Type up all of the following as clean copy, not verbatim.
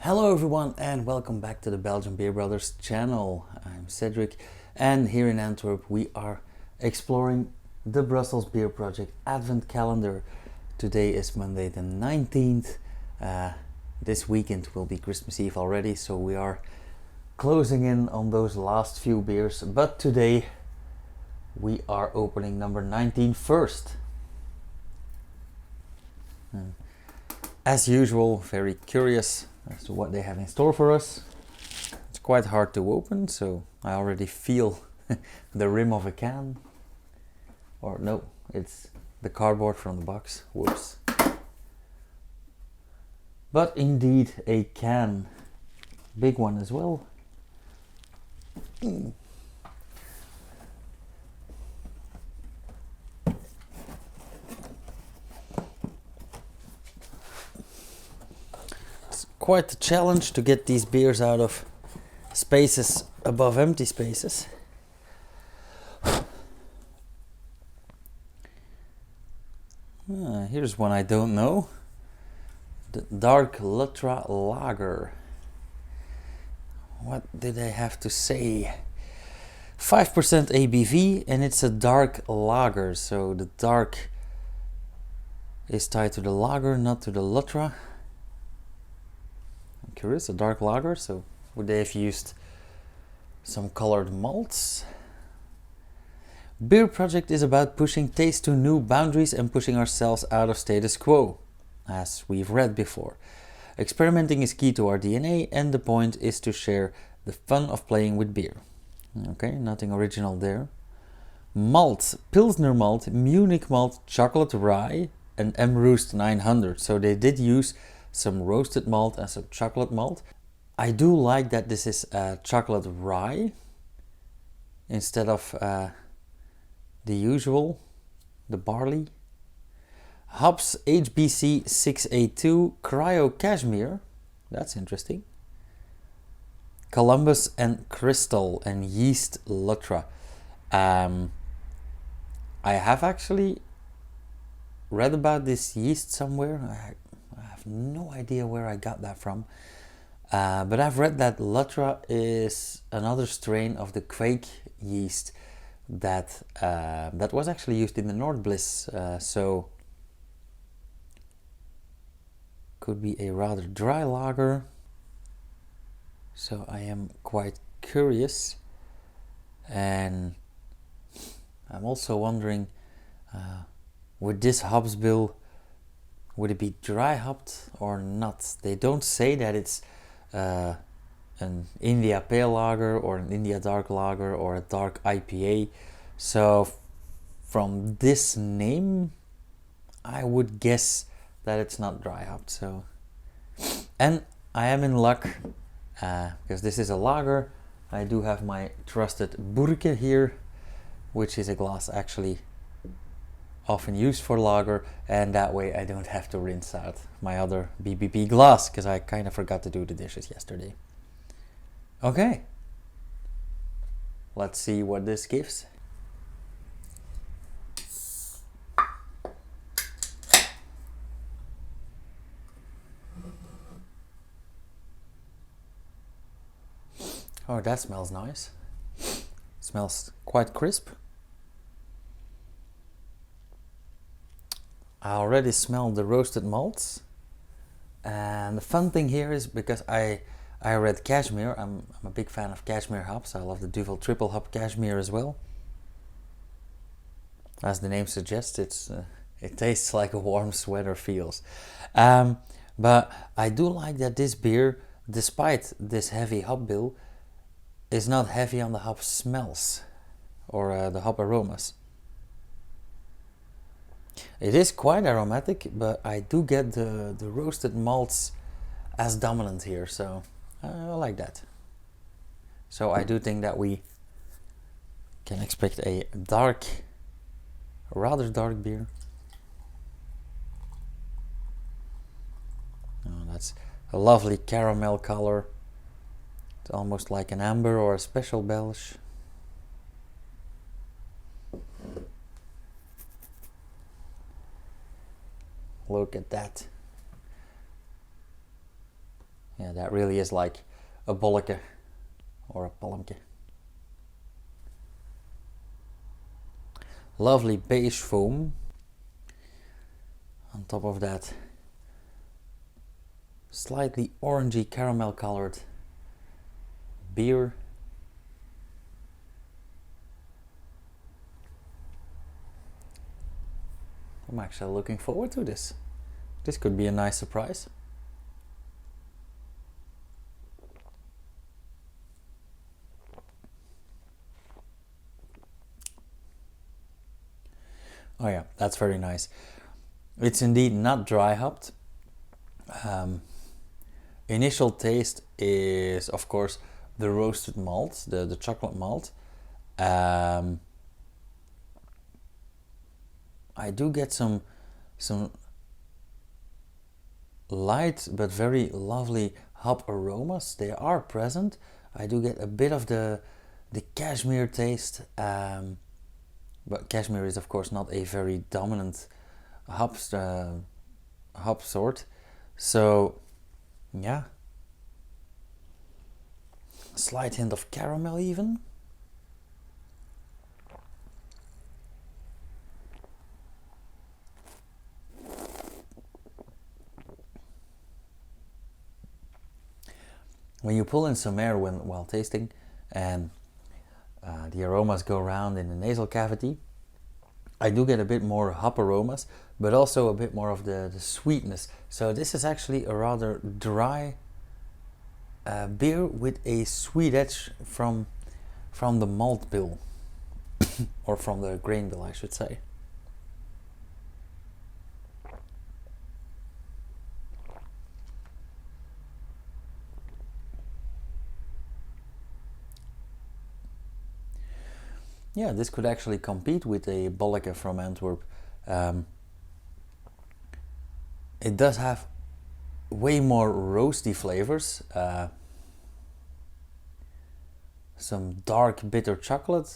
Hello everyone and welcome back to the Belgian Beer Brothers channel. I'm Cedric and here in Antwerp we are exploring the Brussels Beer Project Advent Calendar. Today is Monday the 19th. This weekend will be Christmas Eve already, so we are closing in on those last few beers, but today we are opening number 19 first. As usual, very curious as to what they have in store for us. It's quite hard to open, so I already feel the rim of a can. Or no, it's the cardboard from the box. Whoops. But indeed a can. Big one as well. Quite a challenge to get these beers out of spaces above empty spaces. Here's one I don't know. The dark Lutra Lager. What did they have to say? 5% ABV and it's a dark lager, so the dark is tied to the lager, not to the Lutra. Curious, a dark lager, so would they have used some colored malts? Beer Project is about pushing taste to new boundaries and pushing ourselves out of status quo, as we've read before. Experimenting is key to our DNA and the point is to share the fun of playing with beer. Okay, nothing original there. Malt, Pilsner malt, Munich malt, chocolate rye and M. Roost 900, so they did use some roasted malt and some chocolate malt. I do like that this is chocolate rye instead of the usual, the barley. Hops HBC 682, Cryo Cashmere, that's interesting. Columbus and Crystal and Yeast Lutra. I have actually read about this yeast somewhere. I have no idea where I got that from, but I've read that Lutra is another strain of the Quake yeast that was actually used in the Nordbliss, so could be a rather dry lager. So I am quite curious, and I'm also wondering, with this hops bill, would it be dry hopped or not? They don't say that it's an India Pale Lager or an India Dark Lager or a Dark IPA. So from this name, I would guess that it's not dry hopped. So, and I am in luck because this is a lager. I do have my trusted Burke here, which is a glass actually often used for lager, and that way I don't have to rinse out my other BBP glass because I kind of forgot to do the dishes yesterday. Okay, let's see what this gives. Oh, that smells nice. Smells quite crisp. I already smell the roasted malts, and the fun thing here is because I read Cashmere. I'm a big fan of Cashmere hops. I love the Duvel triple hop Cashmere as well. As the name suggests, it tastes like a warm sweater feels. But I do like that this beer, despite this heavy hop bill, is not heavy on the hop smells or the hop aromas. It is quite aromatic, but I do get the roasted malts as dominant here, so I like that. So I do think that we can expect a rather dark beer. Oh, that's a lovely caramel color. It's almost like an amber or a special Belge. Look at that. Yeah, that really is like a bolleke or a palmke. Lovely beige foam. On top of that, slightly orangey caramel colored beer. I'm actually looking forward to this. This could be a nice surprise. Oh yeah, that's very nice. It's indeed not dry hopped. Initial taste is, of course, the roasted malt, the chocolate malt. I do get some light but very lovely hop aromas. They are present. I do get a bit of the cashmere taste, but cashmere is of course not a very dominant hop sort. So yeah, a slight hint of caramel even. When you pull in some air while tasting, and the aromas go around in the nasal cavity, I do get a bit more hop aromas, but also a bit more of the sweetness. So this is actually a rather dry beer with a sweet edge from the malt bill, or from the grain bill, I should say. Yeah, this could actually compete with a bolleke from Antwerp. It does have way more roasty flavors. Some dark bitter chocolate,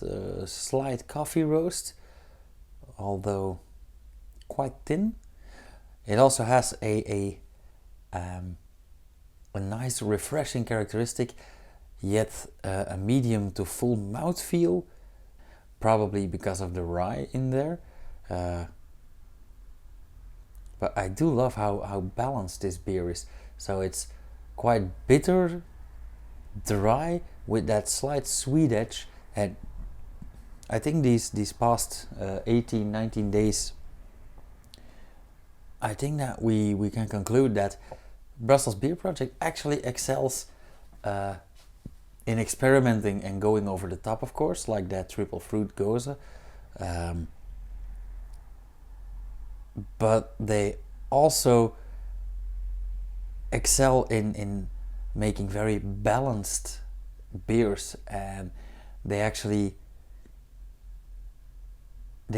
slight coffee roast, although quite thin. It also has a nice refreshing characteristic, yet a medium to full mouthfeel, probably because of the rye in there. But I do love how balanced this beer is. So it's quite bitter, dry, with that slight sweet edge. And I think these past 18, 19 days, I think that we can conclude that Brussels Beer Project actually excels in experimenting and going over the top, of course, like that triple fruit goes. But they also excel in making very balanced beers, and they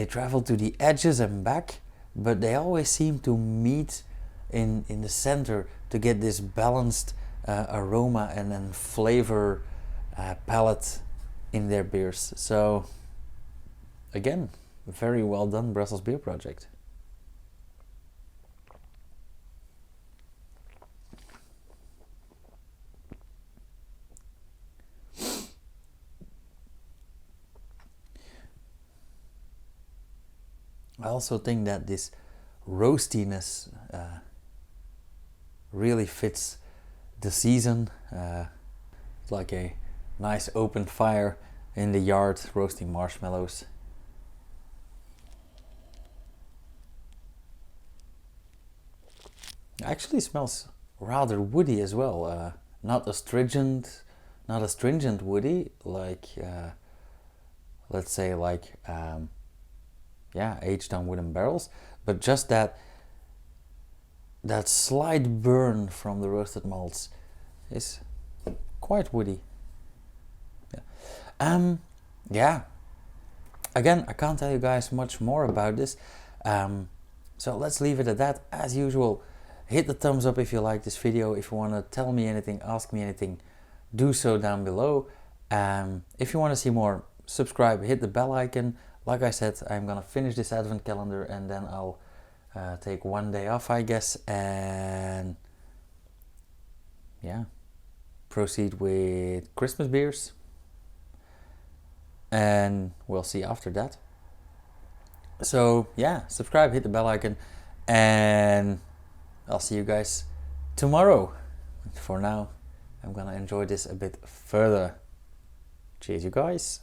travel to the edges and back, but they always seem to meet in the center to get this balanced aroma and then flavor palette in their beers. So again, very well done, Brussels Beer Project. I also think that this roastiness really fits the season. It's like a nice open fire in the yard roasting marshmallows. It actually smells rather woody as well. Not astringent woody like let's say like aged on wooden barrels, but just that slight burn from the roasted malts is quite woody. Yeah. Again, I can't tell you guys much more about this. So let's leave it at that. As usual, hit the thumbs up if you like this video. If you want to tell me anything, ask me anything, do so down below. If you want to see more, subscribe, hit the bell icon. Like I said, I'm gonna finish this advent calendar and then I'll take one day off, I guess, and yeah, proceed with Christmas beers, and we'll see after that. So yeah, subscribe, hit the bell icon, and I'll see you guys tomorrow. For now, I'm gonna enjoy this a bit further. Cheers, you guys.